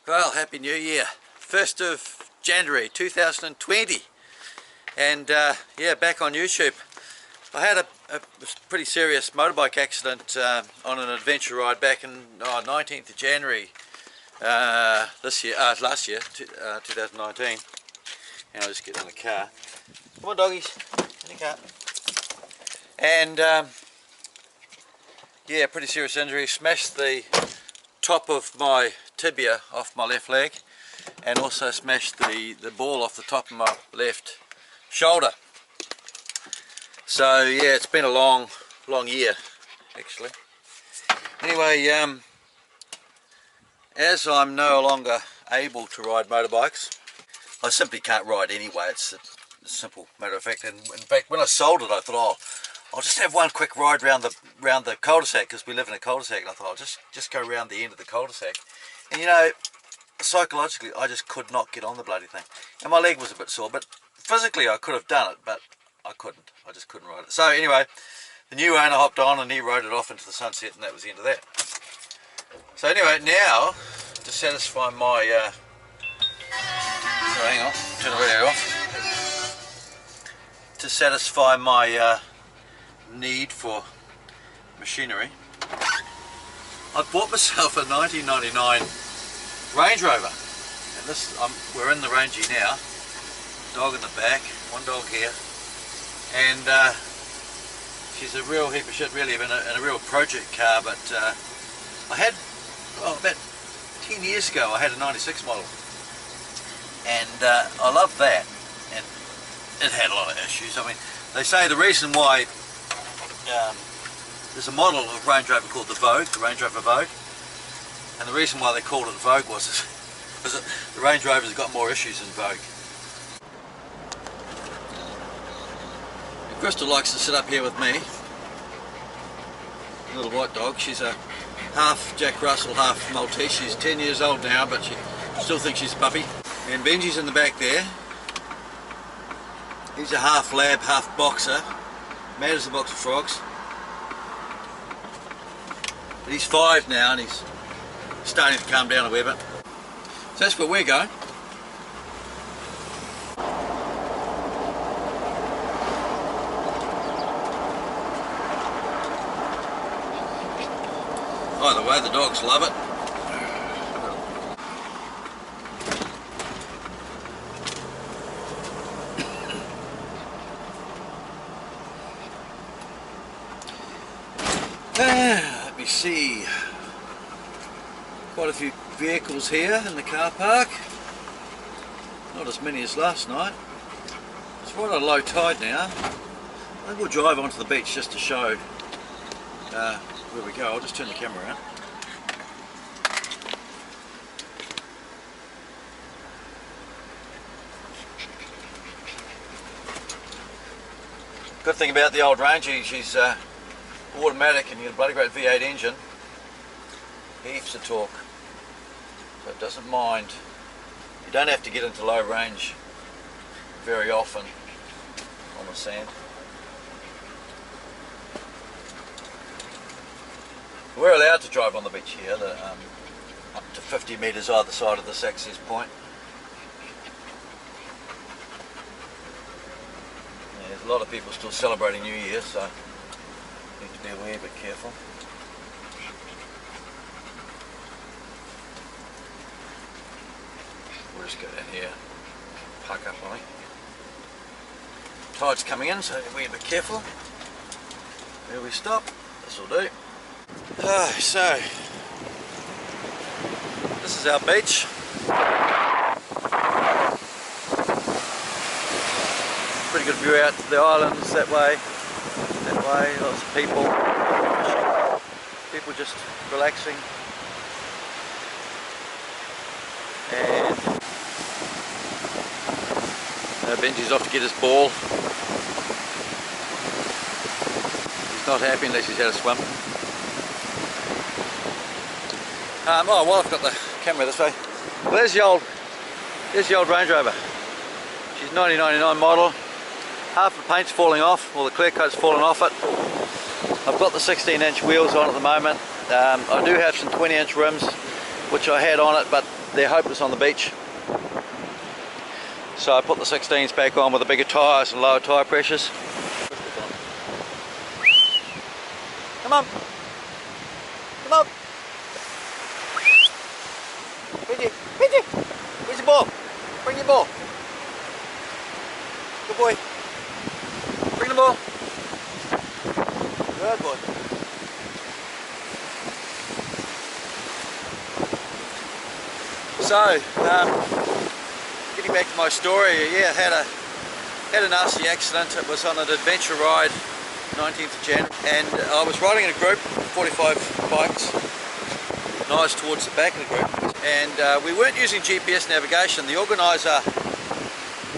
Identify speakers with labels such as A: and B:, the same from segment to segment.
A: Well, Happy New Year. 1st of January 2020. And yeah, back on YouTube. I had a pretty serious motorbike accident on an adventure ride back in 19th of January last year, 2019. And I'll just get in the car. Come on, doggies, in the car. And yeah, pretty serious injury. Smashed the top of my tibia off my left leg, and also smashed the ball off the top of my left shoulder. So yeah, it's been a long year actually. Anyway, as I'm no longer able to ride motorbikes, I simply can't ride anyway. It's a simple matter of fact. And in fact, when I sold it, I thought, oh, I'll just have one quick ride round the cul-de-sac, because we live in a cul-de-sac, and I thought I'll just go round the end of the cul-de-sac. And you know, psychologically, I just could not get on the bloody thing, and my leg was a bit sore. But physically, I could have done it, but I couldn't. I just couldn't ride it. So anyway, the new owner hopped on and he rode it off into the sunset, and that was the end of that. So anyway, now to satisfy my so hang on, turn the radio off. To satisfy my need for machinery, I bought myself a 1999 Range Rover, and this we're in the Rangy now. Dog in the back, one dog here, and she's a real heap of shit really, and a real project car. But I had, well, about 10 years ago I had a 96 model, and I loved that, and it had a lot of issues. I mean, they say the reason why there's a model of Range Rover called the Vogue, the Range Rover Vogue, and the reason why they called it Vogue was that the Range Rovers got more issues than Vogue. And Crystal likes to sit up here with me, little white dog. She's a half Jack Russell, half Maltese. She's 10 years old now, but she still thinks she's a puppy. And Benji's in the back there. He's a half lab, half boxer. Mad as a box of frogs. But he's 5 now, and he's starting to calm down a wee bit. So that's where we're going. By the way, the dogs love it. Let me see, quite a few vehicles here in the car park, not as many as last night. It's right on low tide now. I think we'll drive onto the beach just to show where we go. I'll just turn the camera around. Good thing about the old Rangy, she's automatic, and you get a bloody great V8 engine, heaps of torque, so it doesn't mind. You don't have to get into low range very often on the sand. We're allowed to drive on the beach here, up to 50 metres either side of this access point. Yeah, there's a lot of people still celebrating New Year, so need to be a wee bit careful. We'll just go down here, park up on it. Tide's coming in, so we're a bit careful. Where we stop, this will do. So, this is our beach. Pretty good view out to the islands that way. Lots of people just relaxing, and Benji's off to get his ball. He's not happy unless he's had a swim. Oh, well, I've got the camera this way. Well, there's the old Range Rover. She's 1999 model. Half the paint's falling off, or the clear coat's fallen off it. I've got the 16-inch wheels on at the moment. I do have some 20-inch rims, which I had on it, but they're hopeless on the beach. So I put the 16s back on with the bigger tyres and lower tyre pressures. Come on. Come on. Benji, Benji, where's your ball? Bring your ball. Good boy. Bring the ball. Good boy. So, getting back to my story, yeah, had a nasty accident. It was on an adventure ride, 19th of Jan, and I was riding in a group, 45 bikes, and I was towards the back of the group, and we weren't using GPS navigation. The organiser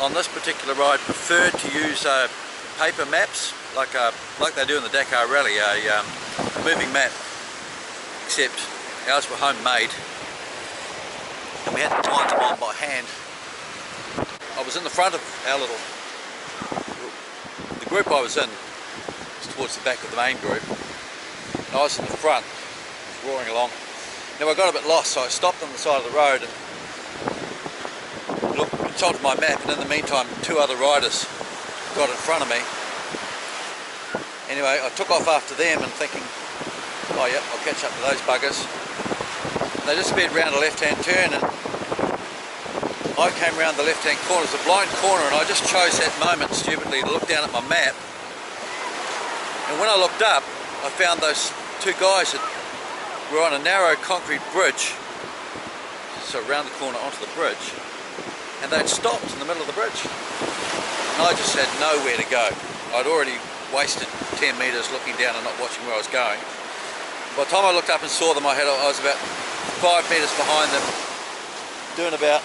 A: on this particular ride preferred to use paper maps, like they do in the Dakar Rally, a moving map, except ours were homemade, and we had to wind them on by hand. I was in the front of the group I was in was towards the back of the main group, and I was in the front, roaring along. Now I got a bit lost, so I stopped on the side of the road and consulted my map, and in the meantime 2 other riders got in front of me. Anyway, I took off after them and thinking, oh yeah, I'll catch up to those buggers. And they just sped round a left-hand turn, and I came round the left-hand corner. It was a blind corner, and I just chose that moment stupidly to look down at my map. And when I looked up, I found those 2 guys that were on a narrow concrete bridge, so round the corner onto the bridge, and they'd stopped in the middle of the bridge. And I just had nowhere to go. I'd already wasted 10 metres looking down and not watching where I was going. By the time I looked up and saw them, I was about 5 metres behind them, doing about,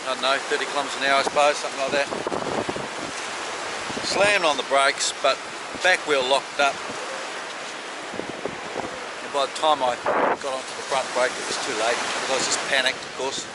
A: I don't know, 30 kilometres an hour I suppose, something like that. Slammed on the brakes, but back wheel locked up. And by the time I got onto the front brake, it was too late, because I was just panicked, of course.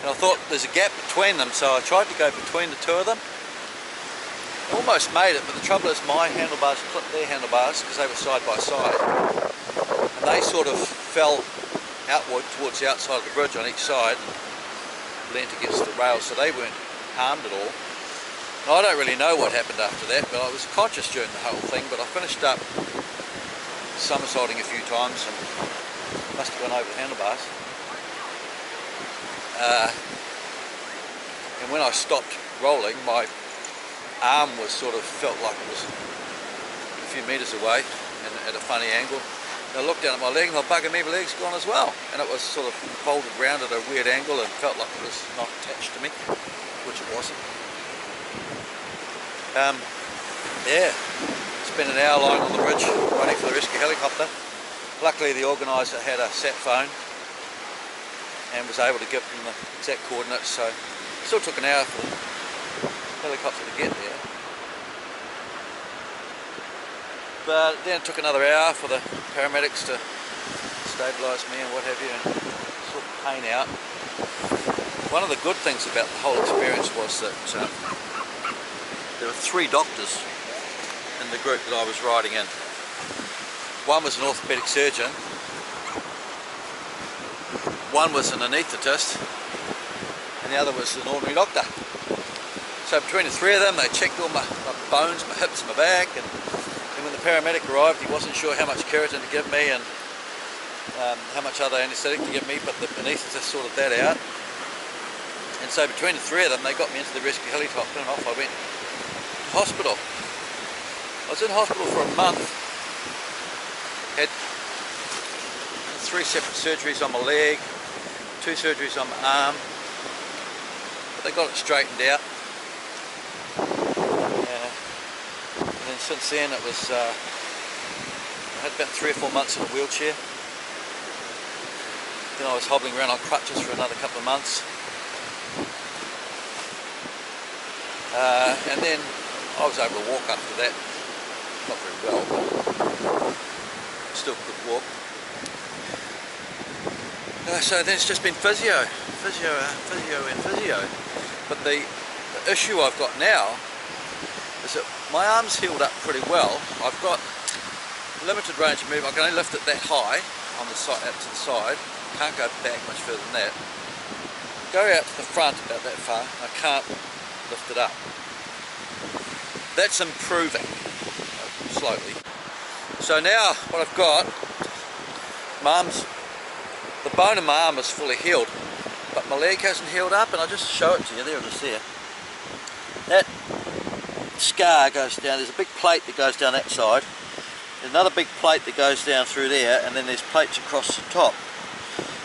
A: And I thought there's a gap between them, so I tried to go between the 2 of them. Almost made it, but the trouble is my handlebars clipped their handlebars because they were side by side, and they sort of fell outward towards the outside of the bridge on each side, leant against the rails, so they weren't harmed at all. Now, I don't really know what happened after that, but I was conscious during the whole thing. But I finished up somersaulting a few times and must have gone over the handlebars. And when I stopped rolling, my arm was sort of felt like it was a few metres away and at a funny angle. And I looked down at my leg and I bugger me, my leg's gone as well. And it was sort of folded round at a weird angle and felt like it was not attached to me, which it wasn't. Yeah, spent an hour lying on the bridge waiting for the rescue helicopter. Luckily the organiser had a sat phone and was able to give them the exact coordinates, so it still took an hour for the helicopter to get there. But then it took another hour for the paramedics to stabilise me and what have you and sort the pain out. One of the good things about the whole experience was that there were 3 doctors in the group that I was riding in. One was an orthopaedic surgeon, one was an anaesthetist, and the other was an ordinary doctor. So between the 3 of them, they checked all my bones, my hips, my back, and when the paramedic arrived, he wasn't sure how much keratin to give me and how much other anaesthetic to give me, but the anaesthetist sorted that out. And so between the 3 of them, they got me into the rescue helicopter and off I went to hospital. I was in hospital for a month, had 3 separate surgeries on my leg, 2 surgeries on my arm, but they got it straightened out. And then since then it was, I had about 3 or 4 months in a wheelchair. Then I was hobbling around on crutches for another couple of months. And then I was able to walk after that, not very well, but still could walk. So then it's just been physio. But the issue I've got now is that my arm's healed up pretty well. I've got limited range of movement. I can only lift it that high, on the side, out to the side. Can't go back much further than that. Go out to the front about that far. I can't lift it up. That's improving slowly. So now what I've got, the bone in my arm is fully healed, but my leg hasn't healed up, and I'll just show it to you. There it is there. That scar goes down, there's a big plate that goes down that side, there's another big plate that goes down through there, and then there's plates across the top.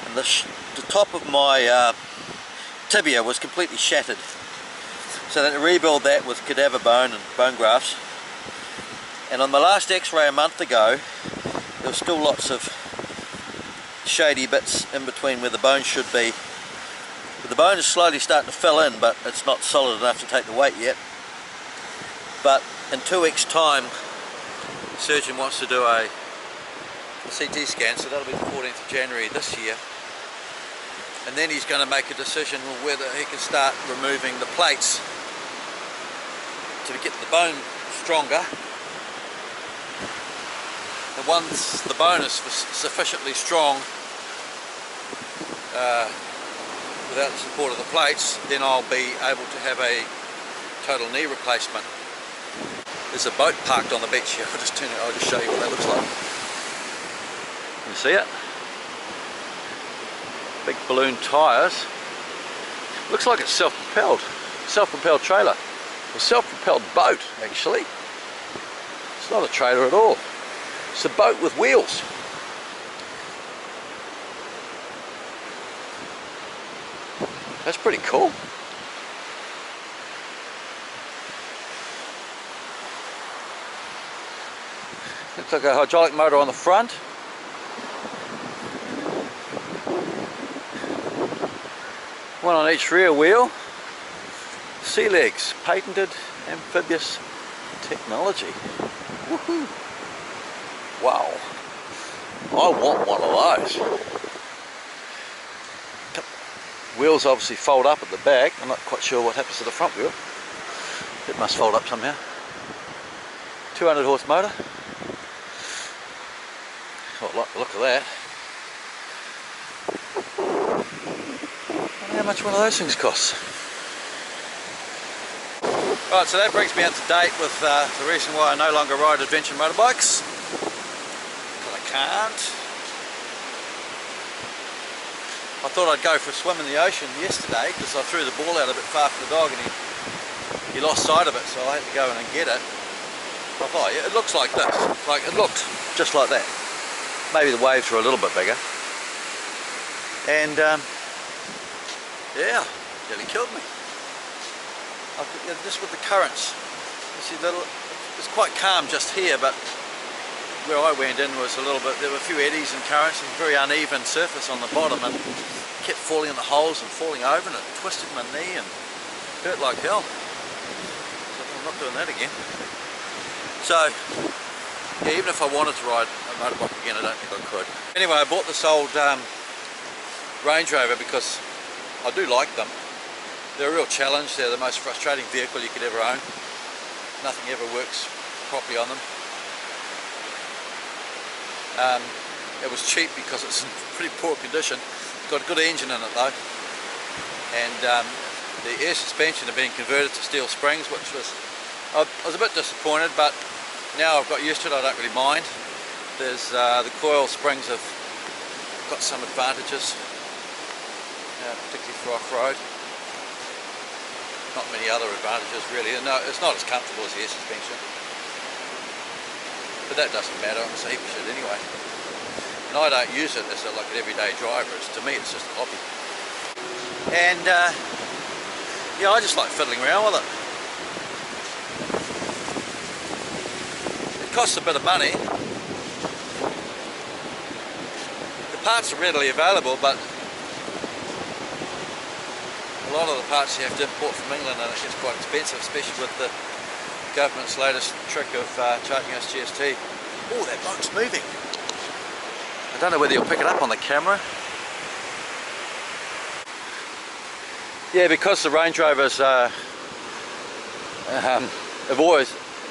A: And the top of my tibia was completely shattered, so that to rebuild that with cadaver bone and bone grafts. And on my last x-ray a month ago, there was still lots of shady bits in between where the bone should be. But the bone is slowly starting to fill in, but it's not solid enough to take the weight yet. But in 2 weeks' time, the surgeon wants to do a CT scan, so that'll be the 14th of January this year. And then he's going to make a decision whether he can start removing the plates to get the bone stronger. And once the bone is sufficiently strong without the support of the plates, then I'll be able to have a total knee replacement. There's a boat parked on the beach here. I'll just show you what that looks like. You see it? Big balloon tyres. Looks like it's self-propelled trailer. A self-propelled boat, actually. It's not a trailer at all. It's a boat with wheels. That's pretty cool. Looks like a hydraulic motor on the front. One on each rear wheel. Sea legs, patented amphibious technology. Woohoo! Wow, I want one of those. Wheels obviously fold up at the back. I'm not quite sure what happens to the front wheel. It must fold up somehow. 200 horse motor. Oh, look at that. I wonder how much one of those things costs. Right, so that brings me up to date with the reason why I no longer ride adventure motorbikes. But I can't. I thought I'd go for a swim in the ocean yesterday because I threw the ball out a bit far from the dog and he lost sight of it, so I had to go in and get it. I thought, yeah, it looks like this. Like, it looked just like that. Maybe the waves were a little bit bigger. And yeah, nearly killed me. Just with the currents. You see, it's quite calm just here, but where I went in was a little bit, there were a few eddies and currents and very uneven surface on the bottom, and kept falling in the holes and falling over, and it twisted my knee and hurt like hell. So I'm not doing that again. So yeah, even if I wanted to ride a motorbike again, I don't think I could. Anyway, I bought this old Range Rover because I do like them. They're a real challenge. They're the most frustrating vehicle you could ever own. Nothing ever works properly on them. It was cheap because it's in pretty poor condition. It's got a good engine in it though. And the air suspension had been converted to steel springs, which was, I was a bit disappointed, but now I've got used to it, I don't really mind. There's the coil springs have got some advantages, particularly for off-road. Not many other advantages really. No, it's not as comfortable as the air suspension, but that doesn't matter. It's a heap of shit anyway, and I don't use it as like an everyday driver. To me, it's just a hobby. And yeah, I just like fiddling around with it. It costs a bit of money. The parts are readily available, but a lot of the parts you have to import from England, and it gets quite expensive, especially with the government's latest trick of charging us GST. Oh, that boat's moving. I don't know whether you'll pick it up on the camera. Yeah, because the Range Rovers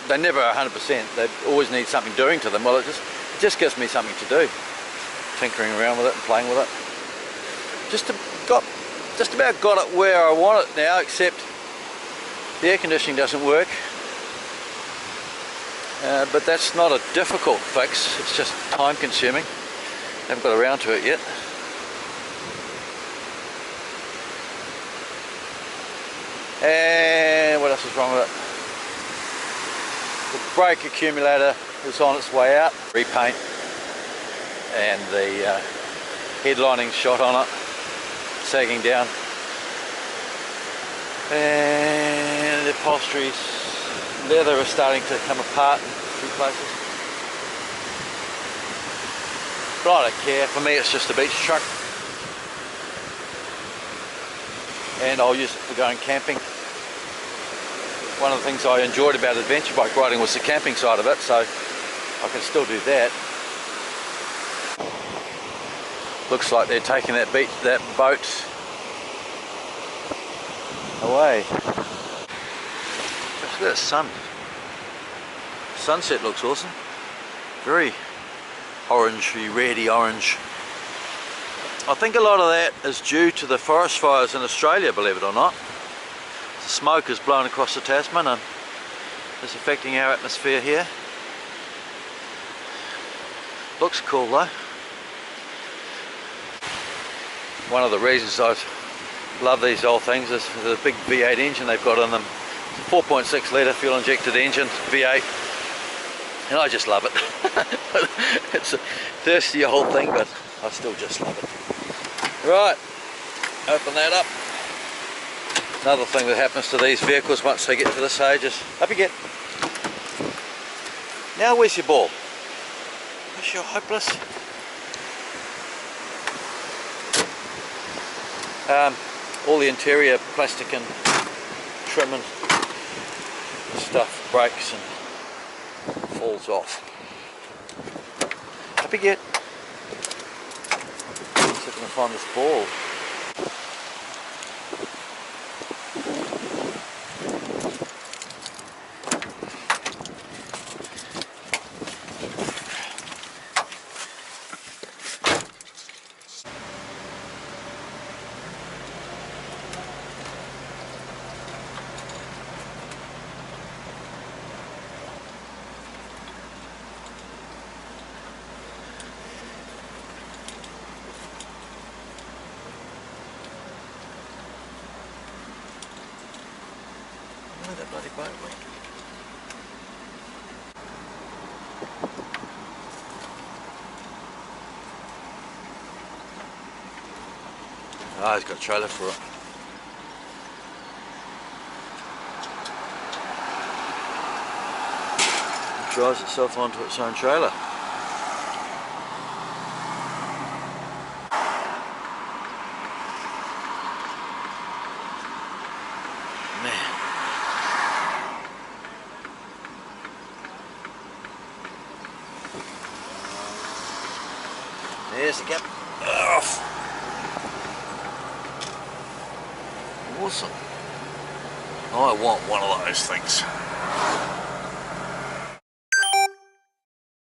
A: they never 100%, they always need something doing to them. Well, it just gives me something to do. tinkering around with it and playing with it. Just about got it where I want it now, except the air conditioning doesn't work. But that's not a difficult fix, it's just time consuming. Haven't got around to it yet. And what else is wrong with it? The brake accumulator is on its way out. Repaint and the headlining shot on it, sagging down. And the upholstery's leather is starting to come apart in a few places. But I don't care, for me it's just a beach truck. And I'll use it for going camping. One of the things I enjoyed about adventure bike riding was the camping side of it, so I can still do that. Looks like they're taking that boat away. Look at the sun. Sunset looks awesome. Very orangey, reddy orange. I think a lot of that is due to the forest fires in Australia, believe it or not. The smoke is blown across the Tasman and is affecting our atmosphere here. Looks cool though. One of the reasons I love these old things is the big V8 engine they've got in them. It's a 4.6 litre fuel injected engine, V8, and I just love it. It's a thirsty old thing, but I still just love it. Right, open that up. Another thing that happens to these vehicles once they get to this age is, up you get. Now where's your ball? Because you're hopeless. All the interior plastic and trim and stuff breaks and falls off. Up you get. Let's see if I can find this ball. Where that bloody boat went? Ah, he's got a trailer for it. It drives itself onto its own trailer. There's the gap. Off. Awesome. I want one of those things.